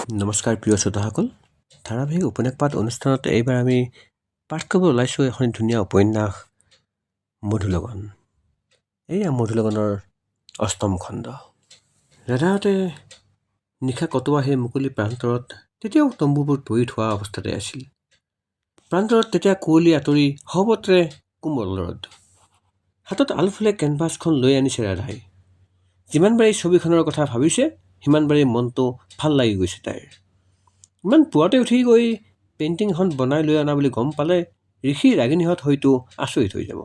নমস্কাৰ প্ৰিয় শ্ৰোতাসকল, ধাৰাবাহিক উপন্যাস পাঠ অনুষ্ঠানত এইবাৰ আমি পাঠ কৰিব ওলাইছোঁ এখন ধুনীয়া উপন্যাস মধুলগন। এইয়া মধুলগনৰ অষ্টম খণ্ড। ৰাধাহঁতে নিশা কটোৱা সেই মুকলি প্ৰান্তৰত তেতিয়াও তম্বুবোৰ তৰি থোৱা অৱস্থাতে আছিল। প্ৰান্তৰত তেতিয়া কুঁৱলী আঁতৰি সহবতে কোমল ৰ'দ। হাতত আলফুলে কেনভাছখন লৈ আনিছে ৰাধাই। যিমানবাৰ এই ছবিখনৰ কথা ভাবিছে সিমানবাৰেই মনটো ভাল লাগি গৈছে তাইৰ। ইমান পুৱাতে উঠি গৈ পেইণ্টিং এখন বনাই লৈ অনা বুলি গম পালে ঋষি ৰাগিনীহঁত হয়তো আচৰিত হৈ যাব।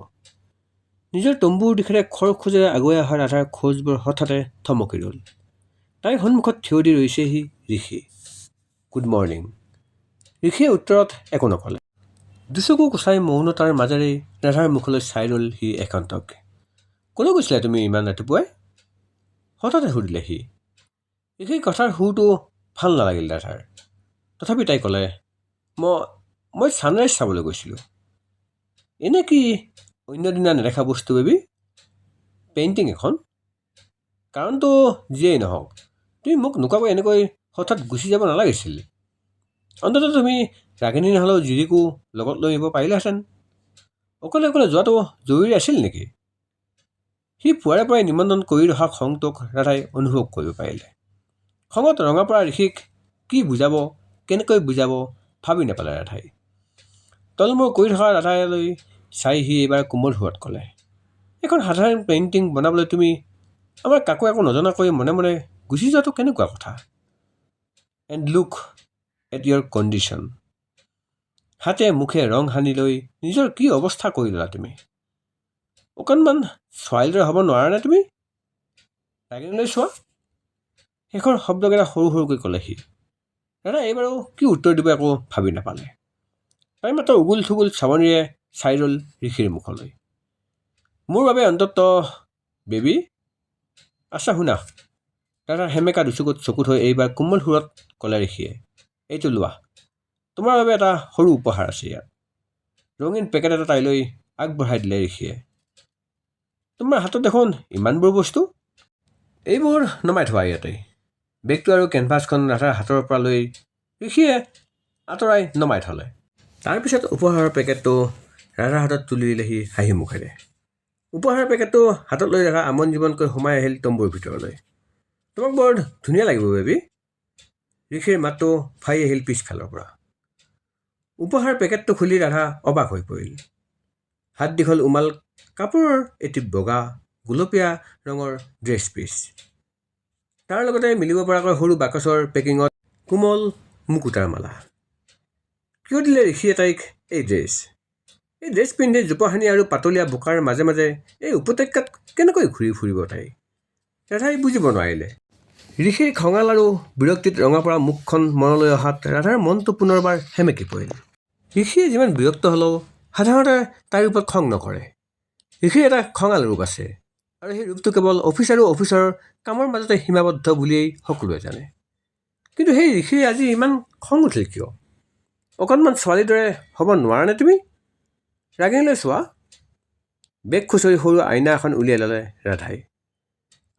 নিজৰ তম্বুৰ দিশেৰে খৰ খোজেৰে আগুৱাই অহা ৰাধাৰ খোজবোৰ হঠাতে থমকি ৰ'ল। তাইৰ সন্মুখত থিয় দি ৰৈছেহি ঋষি। Good morning. ঋষিয়ে উত্তৰত একো নকলে। দুচকু কোচাই মৌনতাৰ মাজেৰেই ৰাধাৰ মুখলৈ চাই ৰ'ল সি একান্তকে। ক'লৈ গৈছিলা তুমি ইমান ৰাতিপুৱাই? হঠাতে সুধিলে সি। ঋষিৰ কথাৰ সুৰটো ভাল নালাগিল ৰাধাৰ। তথাপি তাই ক'লে, মই ছানৰাইজ চাবলৈ গৈছিলোঁ। এনে কি অন্য দিনা নেদেখা বস্তু বেবী? পেইণ্টিং এখন? কাৰণটো যিয়েই নহওক, তুমি মোক নোকোৱাকৈ এনেকৈ হঠাৎ গুচি যাব নালাগিছিল। অন্ততঃ তুমি ৰাগিনী নহ'লেও জিৰিকো লগত লৈ আহিব পাৰিলাহেঁতেন। অকলে অকলে যোৱাটো জৰুৰী আছিল নেকি? সি পুৱাৰে পৰাই নিমন্ত্ৰণ কৰি ৰখা খংটোক ৰাধাই অনুভৱ কৰিব পাৰিলে। খঙত ৰঙা পৰা ঋষিক কি বুজাব, কেনেকৈ বুজাব ভাবি নাপালে ৰাধাই। তলমূৰ কৰি থকা ৰাধালৈ চাই সি এইবাৰ কোমল সুৰত ক'লে, এখন সাধাৰণ পেইণ্টিং বনাবলৈ তুমি আমাৰ কাকো একো নজনাকৈ মনে মনে গুচি যোৱাটো কেনেকুৱা কথা? এণ্ড লুক এট ইয়ৰ কণ্ডিশ্যন। হাতে মুখে ৰং সানি লৈ নিজৰ কি অৱস্থা কৰি ল'লা তুমি? অকণমান ছোৱালীৰ দৰে হ'ব নোৱাৰানে তুমি? ৰাগিনীলৈ চোৱা। শেষৰ শব্দকেইটা সৰু সৰুকৈ ক'লে সি। ৰাধা এইবাৰো কি উত্তৰ দিব একো ভাবি নাপালে। তাই মাত্ৰ উগুল থুগুল চাৱনিৰে চাই ৰ'ল ঋষিৰ মুখলৈ। মোৰ বাবে অন্তত বেবী। আচ্ছা শুনা। ৰাধাৰ সেমেকা দুচকুত চকু থৈ এইবাৰ কোমল সুৰত ক'লে ঋষিয়ে। এইটো লোৱা, তোমাৰ বাবে এটা সৰু উপহাৰ আছে ইয়াত। ৰঙীন পেকেট এটা তাইলৈ আগবঢ়াই দিলে ঋষিয়ে। তোমাৰ হাতত দেখোন ইমানবোৰ বস্তু। এইবোৰ নমাই থোৱা ইয়াতেই। বেগটো আৰু কেনভাছখন ৰাধাৰ হাতৰ পৰা লৈ ঋষিয়ে আঁতৰাই নমাই থ'লে। তাৰপিছত উপহাৰৰ পেকেটটো ৰাধাৰ হাতত তুলি দিলেহি হাঁহি মুখেৰে। উপহাৰৰ পেকেটটো হাতত লৈ ৰাধা আমন জীৱনকৈ সোমাই আহিল তম্বুৰ ভিতৰলৈ। তোমাক বৰ ধুনীয়া লাগিব বেবী। ঋষিৰ মাতটো ফাই আহিল পিছফালৰ পৰা। উপহাৰ পেকেটটো খুলি ৰাধা অবাক হৈ পৰিল। হাত দীঘল উমাল কাপোৰৰ এটি বগা গুলপীয়া ৰঙৰ ড্ৰেছ পিচ। তাৰ লগতে মিলিব পৰাকৈ সৰু বাকচৰ পেকিঙত কোমল মুকুতাৰ মালা। কিয় দিলে ঋষিয়ে তাইক এই ড্ৰেছ? এই ড্ৰেছ পিন্ধি জোপোহানি আৰু পাতলীয়া বোকাৰ মাজে মাজে এই উপত্যকাত কেনেকৈ ঘূৰি ফুৰিব তাই? ৰাধাই বুজিব নোৱাৰিলে। ঋষিৰ খঙাল আৰু বিৰক্তিত ৰঙা পৰা মুখখন মনলৈ অহাত ৰাধাৰ মনটো পুনৰবাৰ সেমেকি পৰিল। ঋষিয়ে যিমান বিৰক্ত হ'লেও সাধাৰণতে তাইৰ ওপৰত খং নকৰে। ঋষিৰ এটা খঙাল ৰূপ আছে আৰু সেই ৰূপটো কেৱল অফিচ আৰু অফিচৰ কামৰ মাজতে সীমাবদ্ধ বুলিয়েই সকলোৱে জানে। কিন্তু সেই ঋষিৰ আজি ইমান খং উঠিল কিয়? অকণমান ছোৱালীৰ দৰে হ'ব নোৱাৰানে তুমি? ৰাগিনীলৈ চোৱা। বেগ খুচৰি সৰু আইনা এখন উলিয়াই ল'লে ৰাধাই।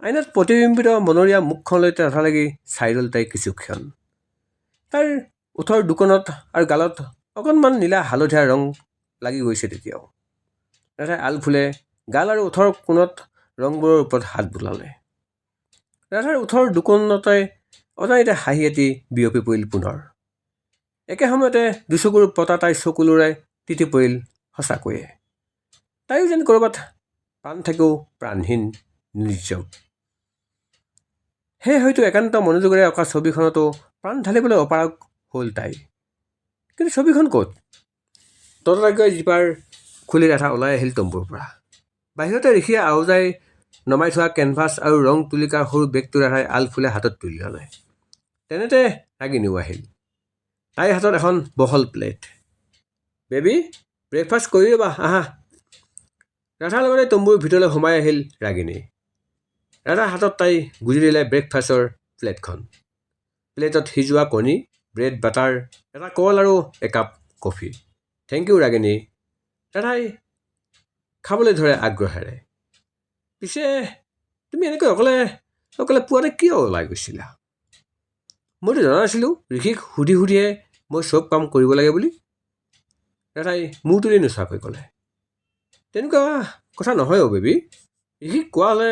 আইনাত প্ৰতিবিম্বিত মনৰীয়া মুখখনলৈ ৰাধা লাগি চাই ৰ'ল তাই কিছুক্ষণ। তাইৰ ওঠৰ দুকণত আৰু গালত অকণমান নীলা হালধীয়া ৰং লাগি গৈছে তেতিয়াও। ৰাধাই আলফুলে গাল আৰু ওঠৰ কোণত ৰংবোৰৰ ওপৰত হাত বুলালে। ৰাধাৰ ওঠৰ দুকোণতে অজানিতে হাঁহি এটি বিয়পি পৰিল পুনৰ। একে সময়তে দুচকুৰ পতা তাইৰ চকুলোৰে তিতি পৰিল সঁচাকৈয়ে। তাইও যেন ক'ৰবাত প্ৰাণ থাকিও প্ৰাণহীন, নিৰ্জীৱ। সেয়ে হয়তো একান্ত মনোযোগেৰে অঁকা ছবিখনতো প্ৰাণ ঢালিবলৈ অপাৰগ হ'ল তাই। কিন্তু ছবিখন ক'ত? ততাতৈয়াকৈ জিপাৰ খুলি ৰাধা ওলাই আহিল তম্বুৰ পৰা। বাহিৰতে ঋষিয়ে আওজাই নমাই থোৱা কেনভাছ আৰু ৰং তুলিকাৰ সৰু বেগটো ৰাধাই আলফুলে হাতত তুলি ল'লে। তেনেতে ৰাগিনীও আহিল। তাইৰ হাতত এখন বহল প্লেট। বেবী, ব্ৰেকফাষ্ট কৰি ৰ'বা, আহা। ৰাধাৰ লগতে তম্বুৰ ভিতৰলৈ সোমাই আহিল ৰাগিনী। ৰাধাৰ হাতত তাই গুজি দিলে ব্ৰেকফাষ্টৰ প্লেটখন। প্লেটত সিজোৱা কণী, ব্ৰেড বাটাৰ, এটা কল আৰু একাপ কফি। থেংক ইউ ৰাগিনী। ৰাধাই খাবলৈ ধৰে আগ্ৰহেৰে। পিছে তুমি এনেকৈ অকলে অকলে পুৱাতে কিয় ওলাই গৈছিলা? মইতো জনা নাছিলোঁ ঋষিক সুধি সুধিহে মই চব কাম কৰিব লাগে বুলি। ৰাধাই মূৰ তুলি নোচোৱাকৈ ক'লে, তেনেকুৱা কথা নহয় অ' বেবী। ঋষিক কোৱা হ'লে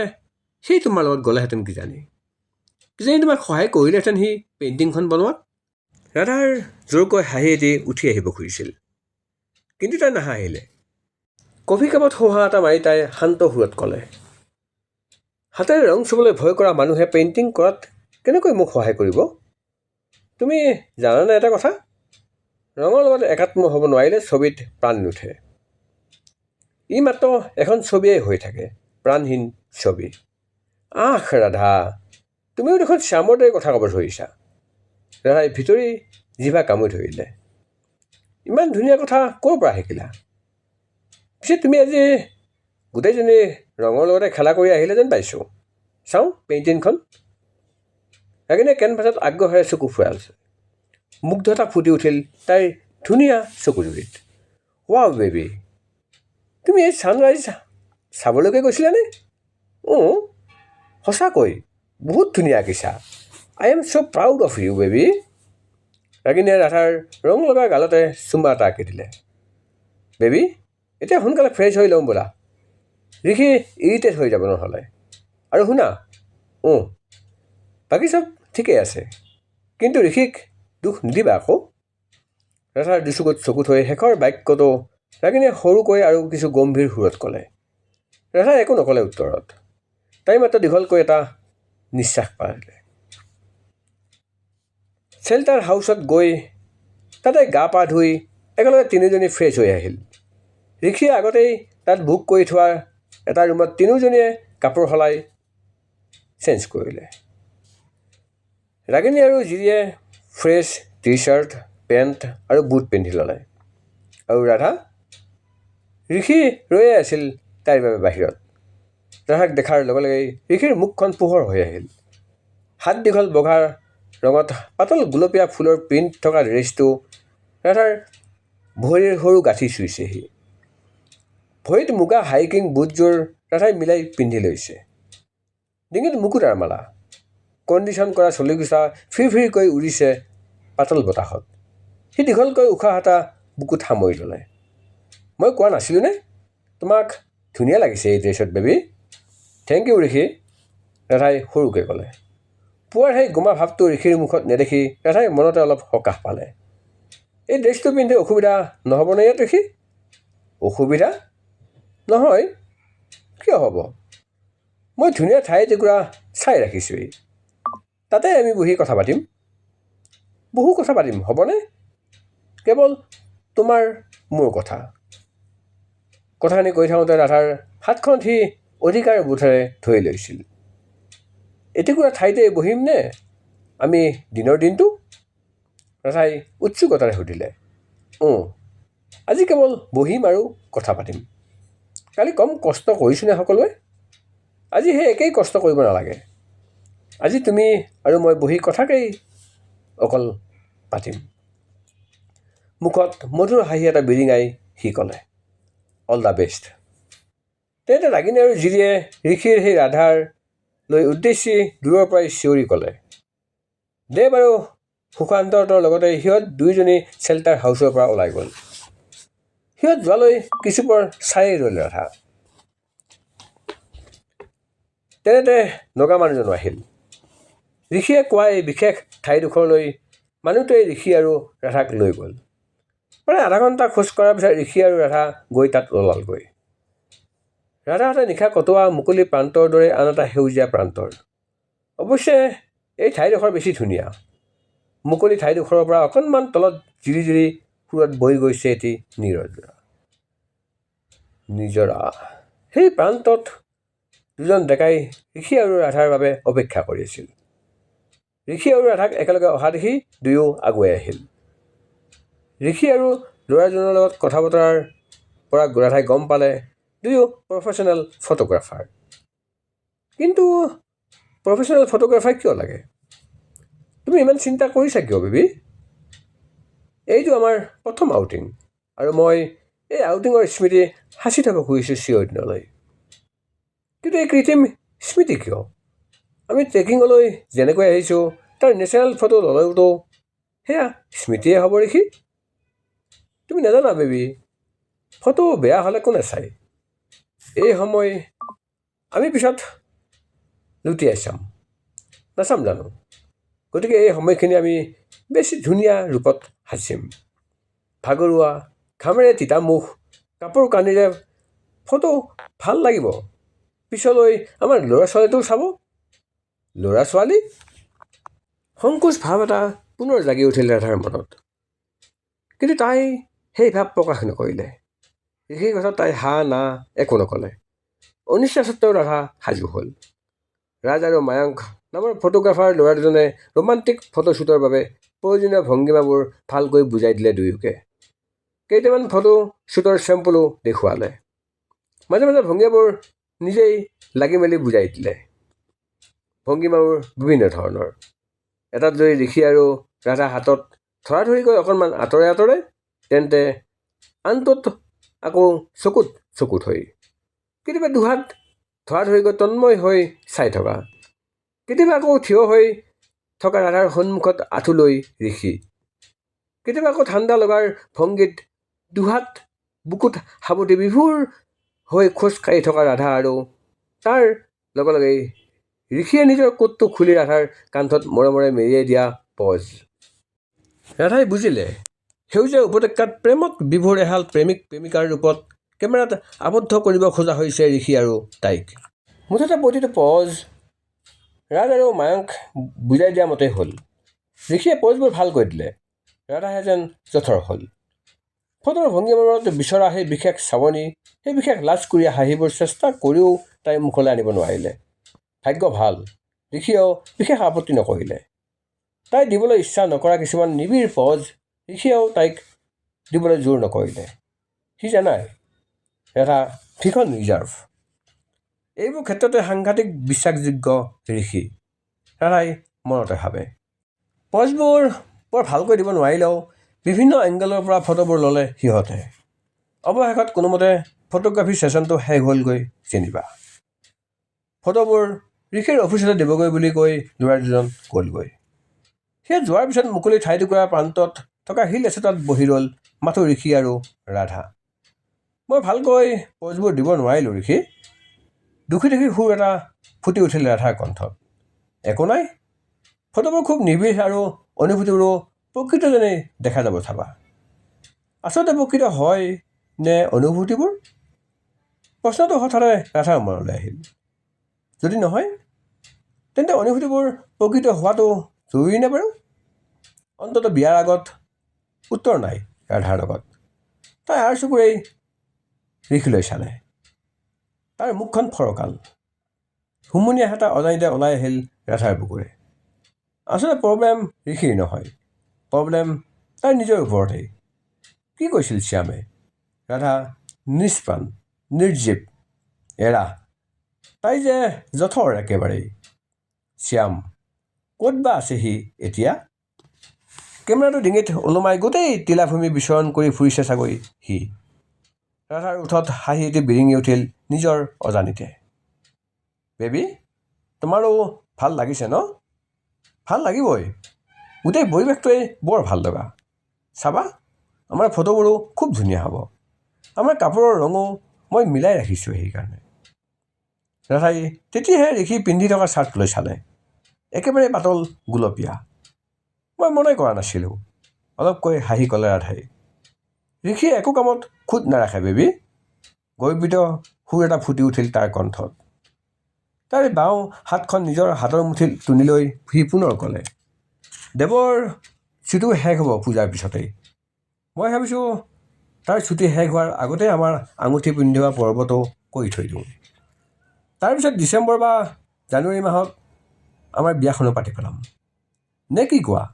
সেই তোমাৰ লগত গ'লেহেঁতেন কিজানি তোমাক সহায় কৰিলেহেঁতেন সি পেইণ্টিংখন বনোৱাত। ৰাধাৰ জোৰকৈ হাঁহি এটি উঠি আহিব খুজিছিল, কিন্তু তাই নাহাঁহিলে। কফি কাপত সোহা এটা মাৰি তাই শান্ত সুৰত ক'লে, হাতেৰে ৰং চুবলৈ ভয় কৰা মানুহে পেইণ্টিং কৰাত কেনেকৈ মোক সহায় কৰিব? তুমি জানানে এটা কথা, ৰঙৰ লগত একাত্ম হ'ব নোৱাৰিলে ছবিত প্ৰাণ নুঠে। ই মাত্ৰ এখন ছবিয়েই হৈ থাকে, প্ৰাণহীন ছবি। আহ ৰাধা, তুমিও দেখোন শ্যামৰ দৰে কথা ক'ব ধৰিছা। ৰাধাই ভিতৰি জিভা কামুৰি ধৰিলে। ইমান ধুনীয়া কথা ক'ৰ পৰা শিকিলা? পিছে তুমি আজি গোটেইজনী ৰঙৰ লগতে খেলা কৰি আহিলে যেন পাইছোঁ। চাওঁ পেইণ্টিংখন। ৰাগিনীয়ে কেনভাছত আগ্ৰহেৰে চকু ফুৰাইছে। মুগ্ধতা ফুটি উঠিল তাইৰ ধুনীয়া চকুজুৰিত। ৱাও বেবী, তুমি এই ছানৰাইজ চাবলৈকে গৈছিলানে? সঁচাকৈ বহুত ধুনীয়া আঁকিছা। I am so' proud of you baby. ৰাগিনীয়ে ৰাধাৰ ৰং লগা গালতে চুমা এটা আঁকি দিলে। বেবী, এতিয়া সোনকালে ফ্ৰেছ হৈ লওঁ ব'লা, ঋষি ইৰিটেট হৈ যাব নহ'লে। আৰু শুনা, বাকী চব ঠিকেই আছে, কিন্তু ঋষিক দুখ নিদিবা আকৌ। ৰাধাৰ দুচকুত চকু থৈ শেষৰ বাক্যটো ৰাগিনীয়ে সৰুকৈ আৰু কিছু গম্ভীৰ সুৰত ক'লে। ৰাধাই একো নক'লে উত্তৰত। তাই মাত্ৰ দীঘলকৈ এটা নিশ্বাস পাৰিলে। চেল্টাৰ হাউচত গৈ তাতে গা পা ধুই একেলগে তিনিওজনী ফ্ৰেছ হৈ আহিল। ঋষিয়ে আগতেই তাত বুক কৰি থোৱা এটা ৰুমত তিনিওজনীয়ে কাপোৰ সলাই চেঞ্জ কৰিলে। ৰাগিনী আৰু জিৰিয়ে ফ্ৰেছ টি চাৰ্ট, পেণ্ট আৰু বুট পিন্ধি ল'লে। আৰু ৰাধা, ঋষি ৰৈয়ে আছিল তাইৰ বাবে বাহিৰত। ৰাধাক দেখাৰ লগে লগেই ঋষিৰ মুখখন পোহৰ হৈ আহিল। হাত দীঘল বগা ৰঙত পাতল গুলপীয়া ফুলৰ প্ৰিণ্ট থকা ড্ৰেছটো ৰাধাৰ ভৰিৰ সৰু গাঁঠি চুইছেহি। ভৰিত মুগা হাইকিং বুটযোৰ ৰাধাই মিলাই পিন্ধি লৈছে। ডিঙিত মুকুতাৰ মালা, কণ্ডিশ্যন কৰা চুলিকোছা ফিৰফিৰকৈ উৰিছে পাতল বতাহত। সি দীঘলকৈ উশাহ এটা বুকুত সামৰি ল'লে। মই কোৱা নাছিলোঁনে তোমাক ধুনীয়া লাগিছে এই ড্ৰেছত বেবী? থেংক ইউ ঋষি, ৰাধাই সৰুকৈ ক'লে। পুৱাৰ সেই গোমা ভাৱটো ঋষিৰ মুখত নেদেখি ৰাধাই মনতে অলপ সকাহ পালে। এই ড্ৰেছটো পিন্ধি অসুবিধা নহ'বনে ইয়াত ঋষি? অসুবিধা নহয়, কিয় হ'ব? মই ধুনীয়া ঠাই এটুকুৰা চাই ৰাখিছোঁৱেই, তাতে আমি বহি কথা পাতিম। বহু কথা পাতিম হ'বনে? কেৱল তোমাৰ মোৰ কথা। কথাখিনি কৈ থাকোঁতে ৰাধাৰ হাতখনত সি অধিকাৰ বোধেৰে ধৰি লৈছিল। এটুকুৰা ঠাইতে বহিমনে আমি দিনৰ দিনটো? ৰাধাই উৎসুকতাৰে সুধিলে। আজি কেৱল বহিম আৰু কথা পাতিম। কালি কম কষ্ট কৰিছোঁনে সকলোৱে? আজি সেই একেই কষ্ট কৰিব নালাগে। আজি তুমি আৰু মই বহি কথাকেই অকল পাতিম। মুখত মধুৰ হাঁহি এটা বিৰিঙাই সি ক'লে, অল দ্য বেষ্ট। তেন্তে ৰাগিনী আৰু জিৰিয়ে ঋষিৰ সেই ৰাধাৰ লৈ উদ্দেশ্যি দূৰৰ পৰাই চিঞৰি ক'লে, দে বাৰু। সুশান্তৰ লগতে সিহঁত দুয়োজনী চেল্টাৰ হাউচৰ পৰা ওলাই গ'ল। সিহঁত যোৱালৈ কিছুপৰ চায়েই ৰ'ল ৰাধা। তেনেতে নগা মানুহজনো আহিল। ঋষিয়ে কোৱা এই বিশেষ ঠাইডোখৰলৈ মানুহটোৱে ঋষি আৰু ৰাধাক লৈ গ'ল। প্ৰায় আধা ঘণ্টা খোজ কঢ়াৰ পিছত ঋষি আৰু ৰাধা গৈ তাত ওলালগৈ। ৰাধাহঁতে নিশা কটোৱা মুকলি প্ৰান্তৰ দৰে আন এটা সেউজীয়া প্ৰান্তৰ। অৱশ্যে এই ঠাইডোখৰ বেছি ধুনীয়া। মুকলি ঠাইডোখৰৰ পৰা অকণমান তলত জিৰি জিৰি সুৰত বৈ গৈছে এটি নিজৰা। সেই প্ৰান্তত দুজন ডেকাই ঋষি আৰু ৰাধাৰ বাবে অপেক্ষা কৰি আছিল। ঋষি আৰু ৰাধাক একেলগে অহা দেখি দুয়ো আগুৱাই আহিল। ঋষি আৰু ল'ৰাজনৰ লগত কথা বতৰাৰ পৰা ৰাধাই গম পালে দুয়ো প্ৰফেশ্যনেল ফটোগ্ৰাফাৰ। কিন্তু প্ৰফেশ্যনেল ফটোগ্ৰাফাৰ কিয় লাগে? তুমি ইমান চিন্তা কৰিছা কিয় বেবী? এইটো আমাৰ প্ৰথম আউটিং, আৰু মই এই আউটিঙৰ স্মৃতি সাঁচি থ'ব খুজিছোঁ চিৰদিনলৈ। কিন্তু এই কৃত্ৰিম স্মৃতি কিয়? আমি ট্ৰেকিঙলৈ যেনেকৈ আহিছোঁ তাৰ নেচাৰেল ফটো ল'লেওতো সেয়া স্মৃতিয়ে হ'ব ঋষি। তুমি নাজানা বেবী, ফটো বেয়া হ'লে কোনে চায়? এই সময় আমি পিছত লুটিয়াই চাম, নাচাম জানো? গতিকে এই সময়খিনি আমি বেছি ধুনীয়া ৰূপত সাঁচিম। ভাগৰুৱা, ঘামেৰে তিতা মুখ, কাপোৰ কানিৰে ফটো ভাল লাগিব। পিছলৈ আমাৰ ল'ৰা ছোৱালীটোও চাব। ল'ৰা ছোৱালী? সংকোচ ভাৱ এটা পুনৰ জাগি উঠিল ৰাধাৰ মনত। কিন্তু তাই সেই ভাৱ প্ৰকাশ নকৰিলে। ঋষিৰ কথাত তাই হা না একো নক'লে। অনিচ্ছা সত্ত্বেও ৰাধা সাজু হ'ল। ৰাজ আৰু মায়াংক নামৰ ফটোগ্ৰাফাৰ ল'ৰা দুজনে ৰোমান্টিক ফটোশ্বুটৰ বাবে প্ৰয়োজনীয় ভংগীমাবোৰ ভালকৈ বুজাই দিলে দুয়োকে। কেইটামান ফটোশ্বুটৰ চেম্পলো দেখুৱালে। মাজে মাজে ভংগীমাবোৰ নিজেই লাগি মেলি বুজাই দিলে। ভংগীমাবোৰ বিভিন্ন ধৰণৰ। এটাত যদি ঋষি আৰু ৰাধা হাতত ধৰাধৰিকৈ অকণমান আঁতৰে আঁতৰে, তেন্তে আনটোত আকৌ চকুত চকু থৈ। কেতিয়াবা দুহাত ধৰাধৰিকৈ তন্ময় হৈ চাই থকা। কেতিয়াবা আকৌ থিয় হৈ থকা ৰাধাৰ সন্মুখত আঁঠু লৈ ঋষি। কেতিয়াবা আকৌ ঠাণ্ডা লগাৰ ভংগীত দুহাত বুকুত সাৱটি বিভোৰ হৈ খোজ কাঢ়ি থকা ৰাধা আৰু তাৰ লগে লগেই ঋষিয়ে নিজৰ কোটটো খুলি ৰাধাৰ কান্ধত মৰমেৰে মেৰিয়াই দিয়া পজ। ৰাধাই বুজিলে, সেউজীয়া উপত্যকাত প্ৰেমত বিভোৰ এহাল প্ৰেমিক প্ৰেমিকাৰ ৰূপত কেমেৰাত আবদ্ধ কৰিব খোজা হৈছে ঋষি আৰু তাইক। মুঠতে প্ৰতিটো পজ ৰাজ আৰু মায়াংক বুজাই দিয়া মতেই হ'ল। ঋষিয়ে পজবোৰ ভাল কৰি দিলে। ৰাধাহে যেন জঠৰ হ'ল। ফটোৰ ভংগীমাবোৰত বিচৰা সেই বিশেষ চাৱনি, সেই বিশেষ লাজকুৰীয়া হাঁহিবোৰ চেষ্টা কৰিও তাই মুখলৈ আনিব নোৱাৰিলে। ভাগ্য ভাল, ঋষিয়েও বিশেষ আপত্তি নকৰিলে। তাই দিবলৈ ইচ্ছা নকৰা কিছুমান নিবিড় পজ ঋষিয়েও তাইক দিবলৈ জোৰ নকৰিলে। সি জানাই, ৰাধা ভীষণ ৰিজাৰ্ভ। এইবোৰ ক্ষেত্ৰতে সাংঘাতিক বিশ্বাসযোগ্য ঋষি, ৰাধাই মনতে ভাবে। পজবোৰ বৰ ভালকৈ দিব নোৱাৰিলেও বিভিন্ন এংগেলৰ পৰা ফটোবোৰ ল'লে সিহঁতে। অৱশেষত কোনোমতে ফটোগ্ৰাফী ছেশ্যনটো শেষ হ'লগৈ যেনিবা। ফটোবোৰ ঋষিৰ অফিচতে দিবগৈ বুলি কৈ ল'ৰা দুজন গ'লগৈ। সেয়া যোৱাৰ পিছত মুকলি ঠাইটুকুৰাৰ প্ৰান্তত থকা শিল এচটাত বহি ৰ'ল মাথো ঋষি আৰু ৰাধা। মই ভালকৈ পজবোৰ দিব নোৱাৰিলোঁ ঋষি। দুখী দুখী সুৰ এটা ফুটি উঠিল ৰাধাৰ কণ্ঠত। একো নাই, ফটোবোৰ খুব নিবিড় আৰু অনুভূতিবোৰো প্ৰকৃত যেনেই দেখা যাব চাবা। আচলতে প্ৰকৃত হয় নে অনুভূতিবোৰ? প্ৰশ্নটো হঠাতে ৰাধাৰ মনলৈ আহিল। যদি নহয়, তেন্তে অনুভূতিবোৰ প্ৰকৃত হোৱাটো জৰুৰী নে বাৰু? অন্ততঃ বিয়াৰ আগত উত্তৰ নাই ৰাধাৰ লগত। তাই আৰ চকুৰেই ঋষিলৈ চালে। তাৰ মুখখন ফৰকাল। হুমুনিয়াহ এটা অজানিতে ওলাই আহিল ৰাধাৰ বুকুৰে। আচলতে প্ৰব্লেম ঋষিৰ নহয়, প্ৰব্লেম তাইৰ নিজৰ ওপৰতেই। কি কৈছিল শ্যামে? ৰাধা নিষ্প্ৰাণ, নিৰ্জীৱ, এৰা। তাই যে জঠৰ একেবাৰেই। শ্যাম, ক'ত বা আছে সি এতিয়া? কেমেৰাটো ডিঙিত ওলোমাই গোটেই টিলাভূমি বিচৰণ কৰি ফুৰিছে চাগৈ সি। ৰাধাৰ ওঠত হাঁহি এটি বিৰিঙি উঠিল নিজৰ অজানিতে। বেবী, তোমাৰো ভাল লাগিছে ন? ভাল লাগিবই। গোটেই পৰিৱেশটোৱেই বৰ ভাল লগা। চাবা, আমাৰ ফটোবোৰো খুব ধুনীয়া হ'ব। আমাৰ কাপোৰৰ ৰঙো মই মিলাই ৰাখিছোঁ সেইকাৰণে। ৰাধাই তেতিয়াহে ঋষি পিন্ধি থকা শ্বাৰ্টলৈ চালে। একেবাৰে পাতল গুলপীয়া। মই মনে কৰা নাছিলোঁ, অলপকৈ হাঁহি ক'লে ৰাধাই। ঋষিয়ে একো কামত খুঁত নাৰাখে বেবী। গৰ্বিত সুৰ এটা ফুটি উঠিল তাৰ কণ্ঠত। তাইৰ বাওঁ হাতখন নিজৰ হাতৰ মুঠিত টুনি লৈ সি পুনৰ ক'লে, দেৱৰ ছুটীও শেষ হ'ব পূজাৰ পিছতেই। মই ভাবিছোঁ তাৰ ছুটী শেষ হোৱাৰ আগতেই আমাৰ আঙুঠি পিন্ধোৱা পৰ্বটো কৰি থৈ দিওঁ। তাৰপিছত ডিচেম্বৰ বা জানুৱাৰী মাহত আমাৰ বিয়াখনো পাতি পেলাম। নে কি কোৱা?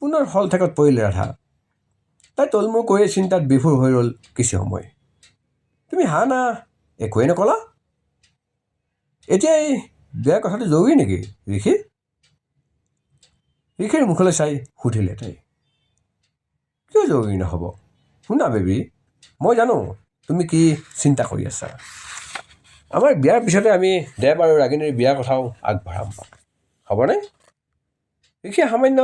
পুনৰ শলঠেকত পৰিল ৰাধা। তাই তলমূৰ কৰি চিন্তাত বিভোৰ হৈ ৰ'ল কিছু সময়। তুমি হা না একোৱেই নকলা? এতিয়া এই বিয়াৰ কথাটো জৰুৰী নেকি ঋষি? ঋষিৰ মুখলৈ চাই সুধিলে তাই। কিয় জৰুৰী নহ'ব? শুনা বেবী, মই জানো তুমি কি চিন্তা কৰি আছা। আমাৰ বিয়াৰ পিছতে আমি দেৱ আৰু ৰাগিনীৰ বিয়াৰ কথাও আগবঢ়াম, হ'বনে? ঋষিয়ে সামান্য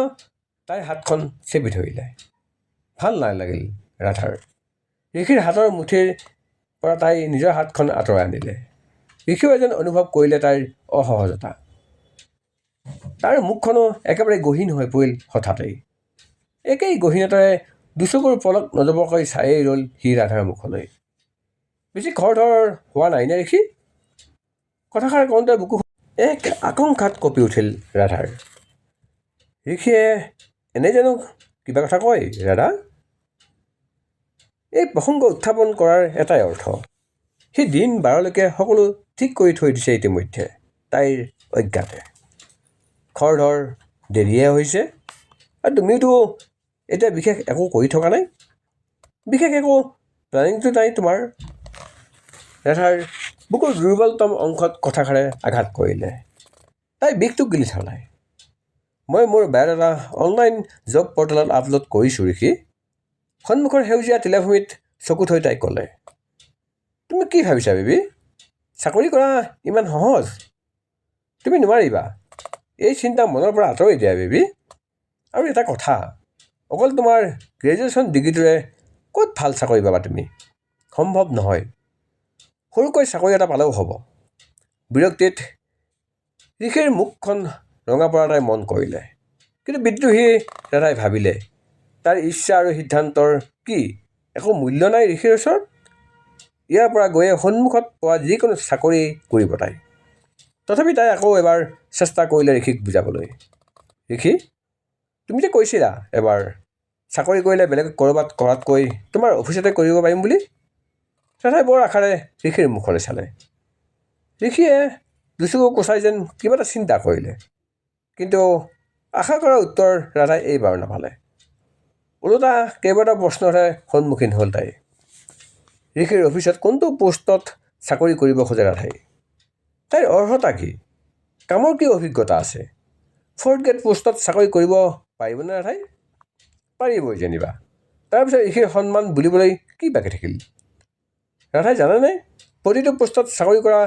তাইৰ হাতখন চেপি ধৰিলে। ভাল নালাগিল ৰাধাৰ। ঋষিৰ হাতৰ মুঠিৰ পৰা তাই নিজৰ হাতখন আঁতৰাই আনিলে। ঋষিও এজন অনুভৱ কৰিলে তাইৰ অসহজতা। তাৰ মুখখনো একেবাৰে গহীন হৈ পৰিল হঠাতেই। একেই গহীনতাৰে দুচকুৰ পলক নজবকৈ চায়েই ৰ'ল সি ৰাধাৰ মুখলৈ। বেছি খৰধৰ হোৱা নাইনে ঋষি? কথাষাৰ কওঁতে বুকু এক আকাংক্ষাত কঁপি উঠিল ৰাধাৰ। ঋষিয়ে এনেই জানো কিবা কথা কয় ৰাধা? এই প্ৰসংগ উত্থাপন কৰাৰ এটাই অৰ্থ, সি দিন বাৰলৈকে সকলো ঠিক কৰি থৈ দিছে ইতিমধ্যে তাইৰ অজ্ঞাতে। খৰধৰ দেৰিয়ে হৈছে, আৰু তুমিওতো এতিয়া বিশেষ একো কৰি থকা নাই, বিশেষ একো প্লেনিংটো নাই তোমাৰ। ৰাধাৰ বুকুৰ দুৰ্বলতম অংশত কথাষাৰে আঘাত কৰিলে। তাই বিষটো গিলি থলায়। মই মোৰ বায়'ডাটা অনলাইন জব পৰ্টেলত আপলোড কৰিছোঁ ঋষি। সন্মুখৰ সেউজীয়া টিলাভূমিত চকু থৈ তাই ক'লে। তুমি কি ভাবিছা বেবী? চাকৰি কৰা ইমান সহজ? তুমি নোৱাৰিবা। এই চিন্তা মনৰ পৰা আঁতৰি দিয়া বেবী। আৰু এটা কথা, অকল তোমাৰ গ্ৰেজুৱেশ্যন ডিগ্ৰীটোৰে ক'ত ভাল চাকৰি পাবা তুমি? সম্ভৱ নহয়। সৰুকৈ চাকৰি এটা পালেও হ'ব। বিৰক্তিত ঋষিৰ মুখখন ৰঙা পৰা তাই মন কৰিলে। কিন্তু বিদ্ৰোহী ৰাধাই ভাবিলে, তাৰ ইচ্ছা আৰু সিদ্ধান্তৰ কি একো মূল্য নাই ঋষিৰ ওচৰত? ইয়াৰ পৰা গৈয়ে সন্মুখত পোৱা যিকোনো চাকৰি কৰিব তাই। তথাপি তাই আকৌ এবাৰ চেষ্টা কৰিলে ঋষিক বুজাবলৈ। ঋষি, তুমি যে কৈছিলা এবাৰ চাকৰি কৰিলে বেলেগ ক'ৰবাত কৰাতকৈ তোমাৰ অফিচতে কৰিব পাৰিম বুলি। ৰাধাই বৰ আশাৰে ঋষিৰ মুখলৈ চালে। ঋষিয়ে দুচকু কোচাই যেন কিবা এটা চিন্তা কৰিলে, কিন্তু আশা কৰা উত্তৰ ৰাধাই এইবাৰ নাপালে। ওলোটা কেইবাটাও প্ৰশ্নৰে সন্মুখীন হ'ল তাই। ঋষিৰ অফিচত কোনটো পোষ্টত চাকৰি কৰিব খোজে ৰাধাই? তাইৰ অৰ্হতা কি? কামৰ কি অভিজ্ঞতা আছে? 4th গ্ৰেড পোষ্টত চাকৰি কৰিব পাৰিবনে ৰাধাই? পাৰিবই যেনিবা। তাৰপিছত ঋষিৰ সন্মান বুলিবলৈ কি বাকী থাকিল? ৰাধাই জানেনে প্ৰতিটো পোষ্টত চাকৰি কৰা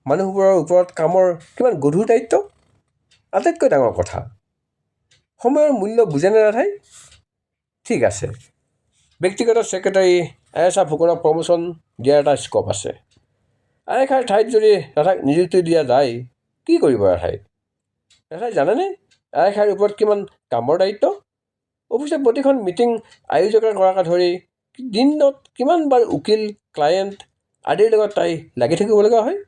মানুহবোৰৰ ওপৰত কামৰ কিমান গধুৰ দায়িত্ব? আটাইতকৈ ডাঙৰ কথা, সময়ৰ মূল্য বুজেনে ৰাধাই? ঠিক আছে, ব্যক্তিগত ছেক্ৰেটাৰী আয়েশা ফুকনক প্ৰমোশ্যন দিয়াৰ এটা স্ক'প আছে। আয়েশাৰ ঠাইত যদি ৰাধাক নিযুক্তি দিয়া যায়, কি কৰিব ৰাধাই? ৰাধাই জানেনে আয়েশাৰ ওপৰত কিমান কামৰ দায়িত্ব? অফিচৰ প্ৰতিখন মিটিং আয়োজকৰ কৰাকে ধৰি দিনত কিমানবাৰ উকিল, ক্লায়েণ্ট আদিৰ লগত তাই লাগি থাকিব লগা হয়।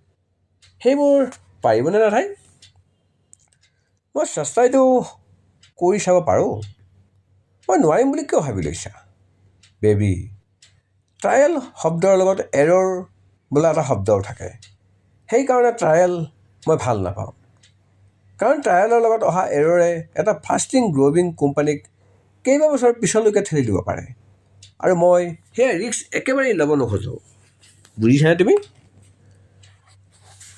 সেইবোৰ পাৰিবনে ৰাধাই? মই চেষ্টাইটো কৰি চাব পাৰোঁ। মই নোৱাৰিম বুলি কিয় ভাবি লৈছা? বেবী, ট্ৰায়েল শব্দৰ লগত এৰ'ৰ বোলা এটা শব্দও থাকে। সেইকাৰণে ট্ৰায়েল মই ভাল নাপাওঁ। কাৰণ ট্ৰায়েলৰ লগত অহা এৰ'ৰে এটা ফাষ্টিং গ্ৰ'ৱিং কোম্পানীক কেইবাবছৰ পিছলৈকে ঠেলি দিব পাৰে, আৰু মই সেয়া ৰিস্ক একেবাৰেই ল'ব নোখোজোঁ। বুজিছানে তুমি?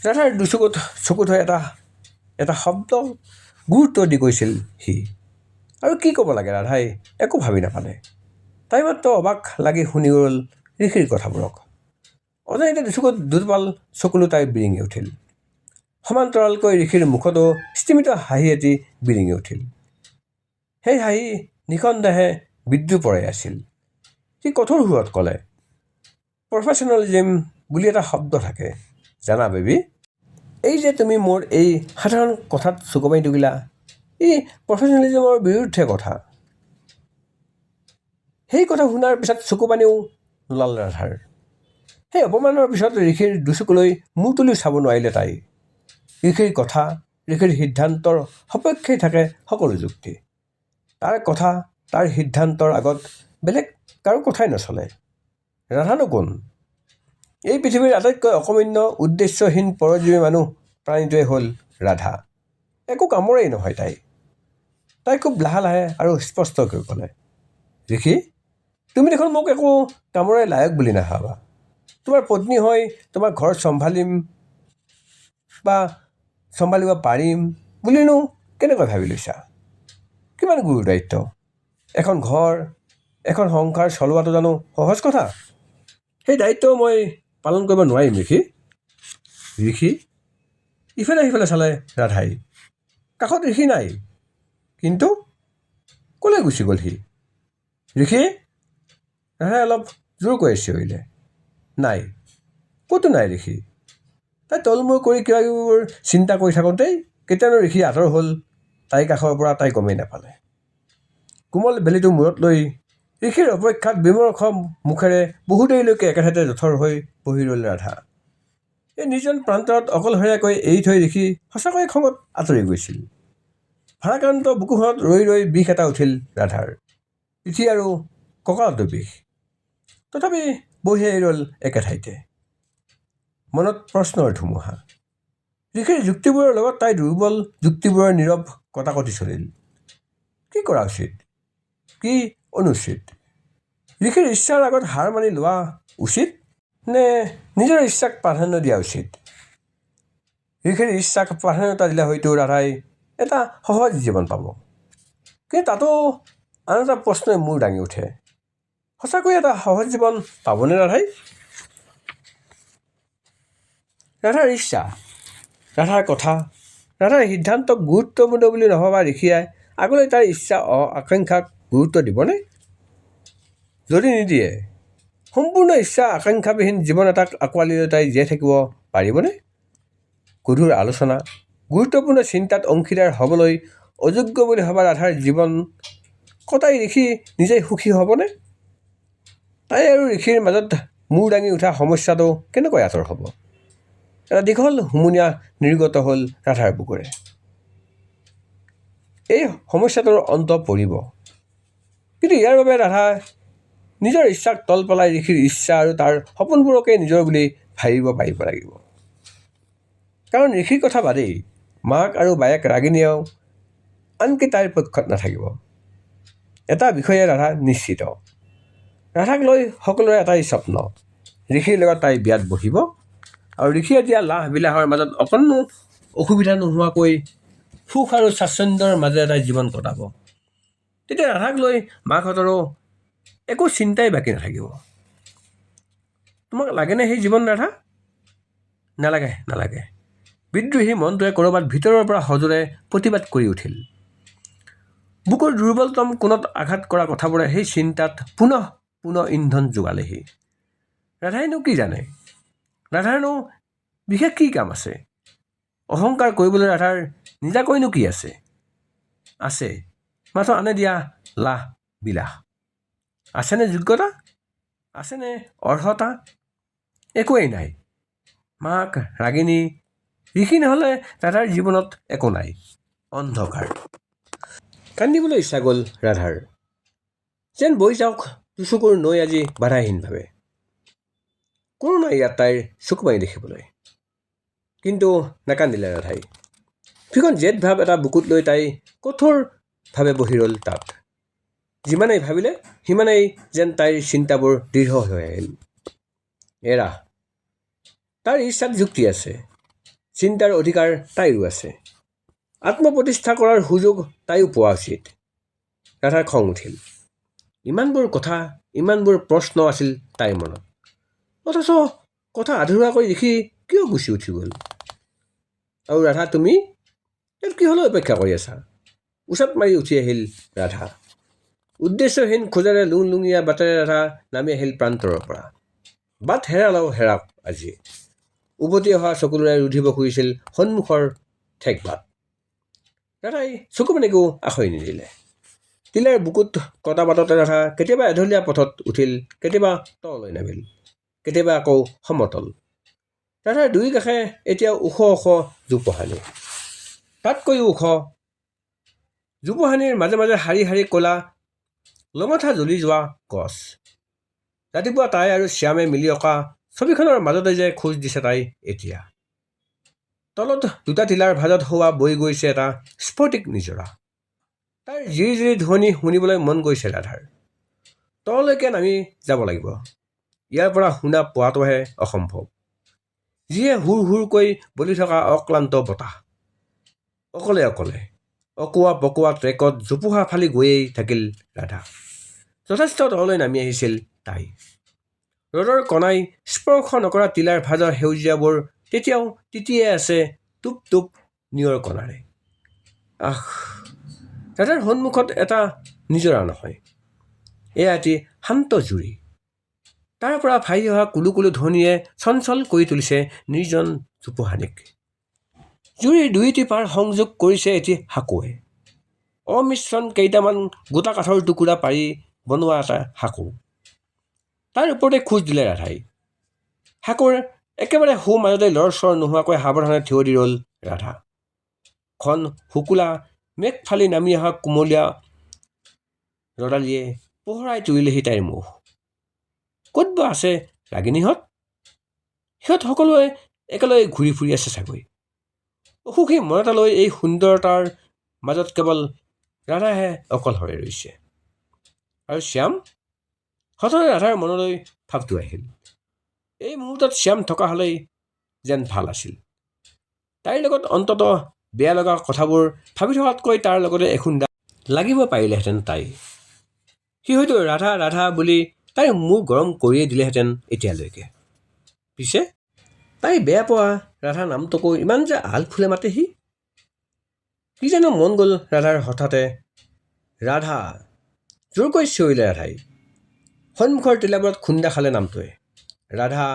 ৰাধাৰ দুচকুত চকু থৈ এটা শব্দ গুৰুত্ব দি কৈছিল সি। আৰু কি ক'ব লাগে ৰাধাই একো ভাবি নাপালে। তাই মাত্ৰ অবাক লাগি শুনি গ'ল ঋষিৰ কথাবোৰক। অজানিতে দুচকুত দুটোপাল চকুলো তাই বিৰিঙি উঠিল। সমান্তৰালকৈ ঋষিৰ মুখতো স্তিমিত হাঁহি এটি বিৰিঙি উঠিল। সেই হাঁহি নিঃসন্দেহে বিদ্ৰুপৰে আছিল। সি কঠোৰ সুৰত ক'লে, প্ৰফেশ্যনেলিজিম বুলি এটা শব্দ থাকে জানা বেবী? এই যে তুমি মোৰ এই সাধাৰণ কথাত চকু মাৰি দিলা, ই প্ৰফেশ্যনেলিজিমৰ বিৰুদ্ধে কথা। সেই কথা শুনাৰ পিছত চকু পানীও নোলাল ৰাধাৰ। সেই অপমানৰ পিছত ঋষিৰ দুচকুলৈ মূৰ তুলি চাব নোৱাৰিলে তাই। ঋষিৰ কথা, ঋষিৰ সিদ্ধান্তৰ সপক্ষেই থাকে সকলো যুক্তি। তাৰ কথা, তাৰ সিদ্ধান্তৰ আগত বেলেগ কাৰো কথাই নচলে। ৰাধানো কোন? এই পৃথিৱীৰ আটাইতকৈ অকৰ্মণ্য উদ্দেশ্যহীন পৰজীৱী মানুহ প্ৰাণীটোৱে হ'ল ৰাধা। একো কামৰেই নহয় তাই। তাই খুব লাহে লাহে আৰু স্পষ্টকৈ ক'লে, ঋষি, তুমি দেখোন মোক একো কামৰে লায়ক বুলি নাভাবা। তোমাৰ পত্নী হৈ তোমাৰ ঘৰ চম্ভালিব পাৰিম বুলিনো কেনেকৈ ভাবি লৈছা? কিমান গুৰু দায়িত্ব। এখন ঘৰ, এখন সংসাৰ চলোৱাটো জানো সহজ কথা? সেই দায়িত্ব মই পালন কৰিব নোৱাৰিম ঋষি। ঋষি? ইফালে সিফালে চালে ৰাধাই। কাষত ঋষি নাই, কিন্তু ক'লৈ গুচি গ'ল সি? ঋষি? ৰাধাই অলপ জোৰকৈ চিঞৰিলে। নাই, ক'তো নাই ঋষি। তাই তলমূৰ কৰি কিবা কিবিবোৰ চিন্তা কৰি থাকোঁতেই কেতিয়ানো ঋষি আঁতৰ হ'ল তাইৰ কাষৰ পৰা তাই গমেই নাপালে। কোমল বেলিটো মূৰত লৈ ঋষিৰ অপেক্ষাত বিমৰ্ষ মুখেৰে বহু দেৰিলৈকে একেঠাইতে জঠৰ হৈ বহি ৰ'ল ৰাধা। এই নিৰ্জন প্ৰান্তৰত অকলশৰীয়াকৈ এৰি থৈ ঋষি সঁচাকৈ খঙত আঁতৰি গৈছিল। ভাৰাক্ৰান্ত বুকুখনত ৰৈ ৰৈ বিষ এটা উঠিল ৰাধাৰ, পিঠি আৰু কঁকালতো বিষ। তথাপি বহি এৰি ৰ'ল একেঠাইতে। মনত প্ৰশ্নৰ ধুমুহা। ঋষিৰ যুক্তিবোৰৰ লগত তাই দুৰ্বল যুক্তিবোৰৰ নীৰৱ কটাকটি চলিল। কি কৰা উচিত, কি অনুচিত? ঋষিৰ ইচ্ছাৰ আগত হাৰ মানি লোৱা উচিত নে নিজৰ ইচ্ছাক প্ৰাধান্য দিয়া উচিত? ঋষিৰ ইচ্ছাক প্ৰাধান্যতা দিলে হয়তো ৰাধাই এটা সহজ জীৱন পাব। কিন্তু তাতো আন এটা প্ৰশ্নই মূৰ দাঙি উঠে। সঁচাকৈ এটা সহজ জীৱন পাবনে ৰাধাই? ৰাধাৰ ইচ্ছা, ৰাধাৰ কথা, ৰাধাৰ সিদ্ধান্তক গুৰুত্বপূৰ্ণ বুলি নভবা ঋষিয়ে আগলৈ তাইৰ ইচ্ছা আকাংক্ষাক গুৰুত্ব দিবনে? যদি নিদিয়ে, সম্পূৰ্ণ ইচ্ছা আকাংক্ষাবিহীন জীৱন এটাক আঁকোৱালি লৈ তাই জীয়াই থাকিব পাৰিবনে? গধুৰ আলোচনা, গুৰুত্বপূৰ্ণ চিন্তাত অংশীদাৰ হ'বলৈ অযোগ্য বুলি ভবা ৰাধাৰ জীৱন কটাই ঋষি নিজেই সুখী হ'বনে? তাই আৰু ঋষিৰ মাজত মূৰ দাঙি উঠা সমস্যাটো কেনেকৈ আঁতৰ হ'ব? এটা দীঘল হুমুনিয়া নিৰ্গত হ'ল ৰাধাৰ বুকুৰে। এই সমস্যাটোৰ অন্ত পৰিব, কিন্তু ইয়াৰ বাবে ৰাধা নিজৰ ইচ্ছাক তল পেলাই ঋষিৰ ইচ্ছা আৰু তাৰ সপোনবোৰকে নিজৰ বুলি ভাবিব পাৰিব লাগিব। কাৰণ ঋষিৰ কথা বাদেই মাক আৰু বায়েক ৰাগিনীয়েও আনকি তাইৰ পক্ষত নাথাকিব। এটা বিষয়ে ৰাধা নিশ্চিত, ৰাধাক লৈ সকলোৰে এটাই স্বপ্ন, ঋষিৰ লগত তাই বিয়াত বহিব আৰু ঋষিয়ে দিয়া লাহ বিলাহৰ মাজত অকণো অসুবিধা নোহোৱাকৈ সুখ আৰু স্বাচ্ছন্দ্যৰ মাজেৰে তাই জীৱন কটাব। তেতিয়া ৰাধাক লৈ মাকহঁতৰো একো চিন্তাই বাকী নাথাকিব। তোমাক লাগেনে সেই জীৱন ৰাধা? নালাগে, নালাগে। বিদ্ৰোহী মনটোৱে ক'ৰবাত ভিতৰৰ পৰা সজোৰে প্ৰতিবাদ কৰি উঠিল। বুকুৰ দুৰ্বলতম কোণত আঘাত কৰা কথাবোৰে সেই চিন্তাত পুনঃ পুনঃ ইন্ধন যোগালেহি। ৰাধাইনো কি জানে? ৰাধাৰনো বিশেষ কি কাম আছে? অহংকাৰ কৰিবলৈ ৰাধাৰ নিজাকৈনো কি আছে? আছে মাথো আনে দিয়া লাহ বিলাহ। আছেনে যোগ্যতা? আছেনে অৰ্হতা? একোৱেই নাই। মাক, ৰাগিনী, ঋষি নহ'লে ৰাধাৰ জীৱনত একো নাই, অন্ধকাৰ। কান্দিবলৈ ইচ্ছা গ'ল ৰাধাৰ। যেন বৈ যাওক দুচকুৰ নৈ আজি বাধাহীনভাৱে। কোনো নাই ইয়াত তাইৰ চকু পানী দেখিবলৈ। কিন্তু নাকান্দিলে ৰাধাই। ভীষণ জেদ ভাৱ এটা বুকুত লৈ তাই কঠোৰভাৱে বহি ৰ'ল তাত। যিমানেই ভাবিলে সিমানেই যেন তাইৰ চিন্তাবোৰ দৃঢ় হৈ আহিল। এৰা, তাৰ ইচ্ছাত যুক্তি আছে, চিন্তাৰ অধিকাৰ তাইৰো আছে, আত্মপ্ৰতিষ্ঠা কৰাৰ সুযোগ তাইও পোৱা উচিত। ৰাধাৰ খং উঠিল। ইমানবোৰ কথা, ইমানবোৰ প্ৰশ্ন আছিল তাইৰ মনত, অথচ কথা আধৰুৱাকৈ ঋষি কিয় গুচি উঠি গ'ল? আৰু ৰাধা, তুমি ইয়াত কিহলৈ অপেক্ষা কৰি আছা? উচাত মাৰি উঠি আহিল ৰাধা। উদ্দেশ্যহীন খোজেৰে লুংলুঙীয়া বাটেৰে ৰাধা নামি আহিল প্ৰান্তৰৰ পৰা। বাট হেৰালেও হেৰাওক আজি। উভতি অহা চকুলোৰে ৰুধিব খুজিছিল সন্মুখৰ ঠেক বাট। ৰাধাই চকুপানীকো আখৰি নিদিলে। তিলেৰ বুকুত কটা বাটতে ৰাধা কেতিয়াবা এঢলীয়া পথত উঠিল, কেতিয়াবা তললৈ নামিল, কেতিয়াবা আকৌ সমতল। ৰাধাৰ দুই কাষে এতিয়া ওখ ওখ জোপোহানি, তাতকৈও ওখ জোপোহানিৰ মাজে মাজে শাৰী শাৰী ক'লা লঙঠা জ্বলি যোৱা গছ। ৰাতিপুৱা তাই আৰু শ্যামে মিলি অঁকা ছবিখনৰ মাজতে যে খোজ দিছে তাই এতিয়া। তলত দুটা টিলাৰ ভাজত হোৱা বৈ গৈছে এটা স্ফটিক নিজৰা। তাইৰ জিৰি জিৰি ধ্বনি শুনিবলৈ মন গৈছে ৰাধাৰ। তললৈকে নামি যাব লাগিব। ইয়াৰ পৰা শুনা পোৱাটোহে অসম্ভৱ। যিয়ে হুৰ হুৰকৈ বলি থকা অক্লান্ত বতাহ। অকলে অকলে অকোৱা পকোৱা ট্ৰেকত জোপোহা ফালি গৈয়েই থাকিল ৰাধা। যথেষ্ট তললৈ নামি আহিছিল তাই। ৰ'দৰ কণাই স্পৰ্শ নকৰা টিলাৰ ভাজৰ সেউজীয়াবোৰ তেতিয়াও তিতিয়ে আছে টোপ টোপ নিয়ৰ কণাৰে। আহ, ৰাধাৰ সন্মুখত এটা নিজৰা নহয়, এয়া এটি শান্ত জুৰি। তাৰ পৰা ভাহি অহা কুলু কুলু ধ্বনিয়ে চঞ্চল কৰি তুলিছে নিৰ্জন জোপোহানিক। জুৰিৰ দুয়োটি পাৰ সংযোগ কৰিছে এটি সাঁকোৱে। অমিশ্ৰণ কেইটামান গোটা কাঠৰ টুকুৰা পাৰি বনোৱা এটা সাঁকো। তাৰ ওপৰতে খোজ দিলে ৰাধাই। সাঁকোৰ একেবাৰে সো মাজতে লৰ-চৰ নোহোৱাকৈ সাৱধানে থিয় দি ৰ'ল ৰাধা। ঘন শুকুলা মেঘ ফালি নামি অহা কুমলীয়া ৰদালিয়ে পোহৰাই তুলিলেহি তাইৰ মুখ। ক'ত বা আছে ৰাগিনীহঁত? সিহঁত সকলোৱে একেলগে ঘূৰি ফুৰি আছে চাগৈ। অসুখী মন এটা লৈ এই সুন্দৰতাৰ মাজত কেৱল ৰাধাহে অকলশৰে ৰৈছে। আৰু শ্যাম? হঠাতে ৰাধাৰ মনলৈ ভাৱটো আহিল। এই মুহূৰ্তত শ্যাম থকা হ'লেই যেন ভাল আছিল। তাইৰ লগত অন্ততঃ বেয়া লগা কথাবোৰ ভাবি থকাতকৈ তাৰ লগতে এখুন্দা লাগিব পাৰিলেহেঁতেন তাই। সি হয়তো ৰাধা ৰাধা বুলি তাইৰ মূৰ গৰম কৰিয়েই দিলেহেঁতেন এতিয়ালৈকে। পিছে তাই বেয়া পোৱা ৰাধা নামটোকো ইমান যে আল ফুলে মাতে সি। কি জানো মন গ'ল ৰাধাৰ হঠাতে। ৰাধা, জোৰকৈ চিঞৰিলে ৰাধাই। সন্মুখৰ টিলাবোৰত খুন্দা খালে নামটোৱে। ৰাধা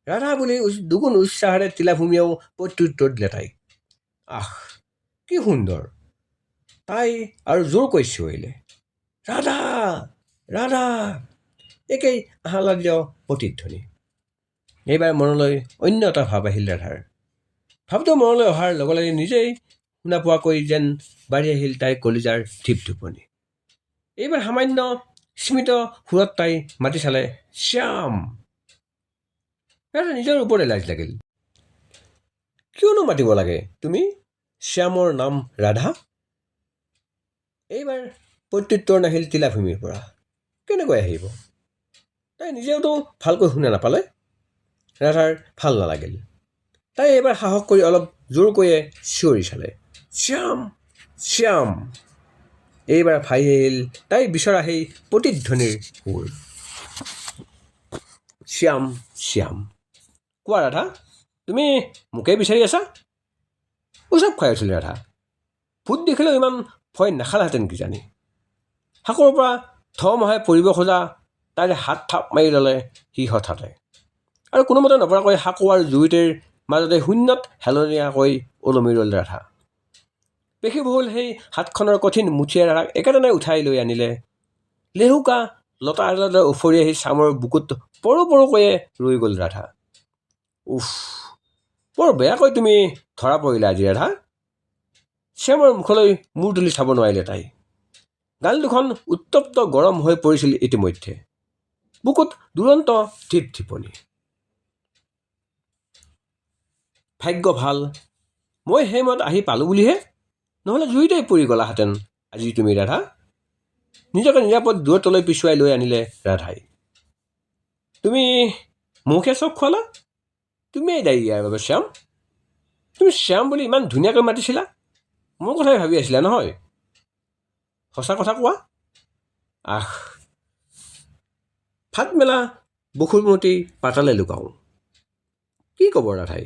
ৰাধা বুলি দুগুণ উৎসাহেৰে টিলাভূমিয়েও প্ৰত্যুত্তৰ দিলে তাইক। আহ, কি সুন্দৰ! তাই আৰু জোৰকৈ চিঞৰিলে, ৰাধা ৰাধা, একেই আহ্লাদিত প্ৰতিধ্বনি। এইবাৰ মনলৈ অন্য এটা ভাৱ আহিল ৰাধাৰ। ভাৱটো মনলৈ অহাৰ লগে লগে নিজেই শুনা পোৱাকৈ যেন বাঢ়ি আহিল তাইৰ কলিজাৰ ঢিপঢুপনি। এইবাৰ সামান্য স্মিত সুৰত তাই মাতি চালে, শ্যাম। ৰাধা নিজৰ ওপৰতে লাজ লাগিল। কিয়নো মাতিব লাগে তুমি শ্যামৰ নাম ৰাধা? এইবাৰ প্ৰত্যুত্তৰ নাহিল টিলাভূমিৰ পৰা। কেনেকৈ আহিব? তাই নিজেওতো ভালকৈ শুনা নাপালে। ৰাধাৰ ভাল নালাগিল। তাই এইবাৰ সাহস কৰি অলপ জোৰকৈয়ে চিঞৰি চালে, শ্যাম শ্যাম। এইবাৰ ভাহি আহিল তাই বিচৰা সেই প্ৰতিধ্বনিৰ সুৰ, শ্যাম শ্যাম। কোৱা ৰাধা, তুমি মোকেই বিচাৰি আছা? উচপ খাই উঠিল ৰাধা। ভূত দেখিলেও ইমান ভয় নাখালাহেঁতেন কিজানি। সাঁকোৰ পৰা ধমহাই পৰিব খোজা তাইৰ হাত থাপ মাৰি ল'লে সি হঠাতে। আৰু কোনোমতে নপৰাকৈ সাঁকো আৰু জুইটিৰ মাজতে শূন্যত হেলনীয়াকৈ ওলমি ৰ'ল ৰাধা। পেশীবহুল সেই হাতখনৰ কঠিন মুঠিয়ে ৰাধাক একেদিনাই উঠাই লৈ আনিলে। লেহুকা লতা এডালতে উফৰি আহি চামৰ বুকুত পৰো পৰোকৈয়ে ৰৈ গ'ল ৰাধা। উফ, বৰ বেয়াকৈ তুমি ধৰা পৰিলা আজি ৰাধা। শ্যামৰ মুখলৈ মূৰ তুলি চাব নোৱাৰিলে তাই। গাল দুখন উত্তপ্ত গৰম হৈ পৰিছিল ইতিমধ্যে। বুকুত দুৰন্ত ঢিপঢিপনি। ভাগ্য ভাল, মই সেই সময়ত আহি পালোঁ বুলিহে, নহ'লে জুইতেই পৰি গ'লাহেঁতেন আজি তুমি ৰাধা। নিজকে নিৰাপদ দূৰত্বলৈ পিছুৱাই লৈ আনিলে ৰাধাই। তুমি মোকহে চখ খোৱালা? তুমিয়েই দায়ী ইয়াৰ বাবে শ্যাম। তুমি শ্যাম বুলি ইমান ধুনীয়াকৈ মাতিছিলা, মোৰ কথাই ভাবি আছিলা নহয়? সঁচা কথা কোৱা। আহ, ফাট মেলা বসুমতী পাতালে লুকাওঁ। কি ক'ব ৰাধাই?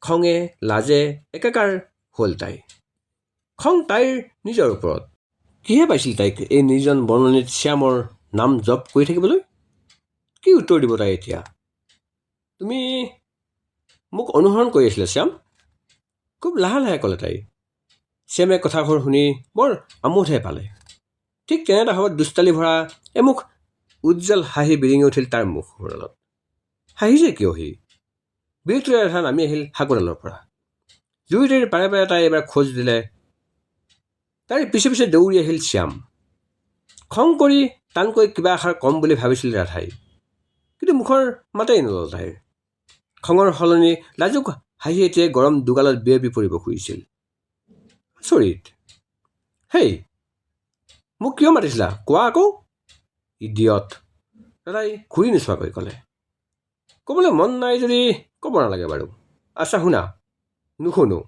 খঙে লাজে একাকাৰ হ'ল তাই। খং তাইৰ নিজৰ ওপৰত। কিহে পাইছিল তাইক এই নিৰ্জন বননিত শ্যামৰ নাম জপ কৰি থাকিবলৈ? কি উত্তৰ দিব তাই এতিয়া? তুমি মোক অনুসৰণ কৰি আছিলা শ্যাম? খুব লাহে লাহে ক'লে তাই। শ্যামে কথাবোৰ শুনি বৰ আমোদহে পালে। ঠিক তেনে এটা সময়ত দুষ্টালি ভৰা এমুখ উজ্জ্বল হাঁহি বিৰিঙি উঠিল তাৰ মুখমণ্ডলত। হাঁহিছে কিয় সি? বিৰক্তিৰে ৰাধা নামি আহিল সাঁকোডালৰ পৰা। জুইটিৰ পাৰে পাৰে তাই এবাৰ খোজ দিলে। তাইৰ পিছে পিছে দৌৰি আহিল শ্যাম। খং কৰি টানকৈ কিবা এষাৰ কম বুলি ভাবিছিল ৰাধাই, কিন্তু মুখৰ মাতেই নল'ল তাইৰ। খঙৰ সলনি লাজুক হাঁহি এটিয়ে গৰম দুগালত বিয়পি পৰিব খুজিছিল। আচৰিত। হেই, মোক কিয় মাতিছিলা কোৱা আকৌ? ইডিয়ট, ৰাধাই ঘূৰি নোচোৱাকৈ ক'লে। ক'বলৈ মন নাই যদি ক'ব নালাগে বাৰু। আচ্ছা শুনা, নুশুনো।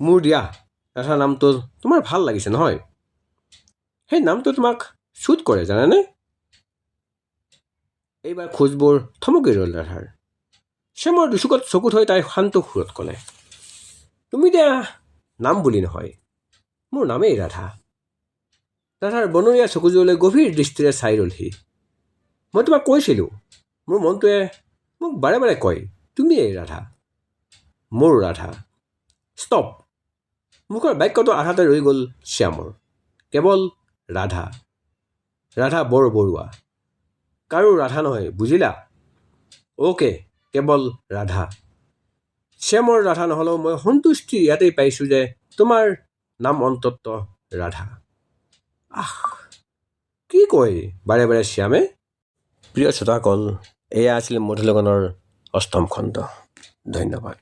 মোৰ দিয়া ৰাধা নামটো তোমাৰ ভাল লাগিছে নহয়? সেই নামটো তোমাক চুট কৰে জানানে? এইবাৰ খোজবোৰ থমকি ৰ'ল ৰাধাৰ। শ্যামৰ দুচকুত চকু থৈ তাই শান্ত সুৰত ক'লে, তুমি দিয়া নাম বুলি নহয়, মোৰ নামেই ৰাধা। ৰাধাৰ বনৰীয়া চকুযোৰলৈ গভীৰ দৃষ্টিৰে চাই ৰ'লহি। মই তোমাক কৈছিলোঁ, মোৰ মনটোৱে মোক বাৰে বাৰে কয়, তুমিয়েই ৰাধা, মোৰ ৰাধা। ষ্টপ! মুখৰ বাক্যটো আধাতে ৰৈ গ'ল শ্যামৰ। কেৱল ৰাধা, ৰাধা বৰবৰুৱা। কাৰো ৰাধা নহয়, বুজিলা? অ'কে, কেৱল ৰাধা। শ্যামৰ ৰাধা নহ'লেও মই সন্তুষ্টি ইয়াতেই পাইছোঁ যে তোমাৰ নাম অন্তত ৰাধা। আহ, কি কয় বাৰে বাৰে শ্যামে? প্ৰিয় শ্ৰোতাসকল, এয়া আছিল মধুলগনৰ অষ্টম খণ্ড। ধন্যবাদ।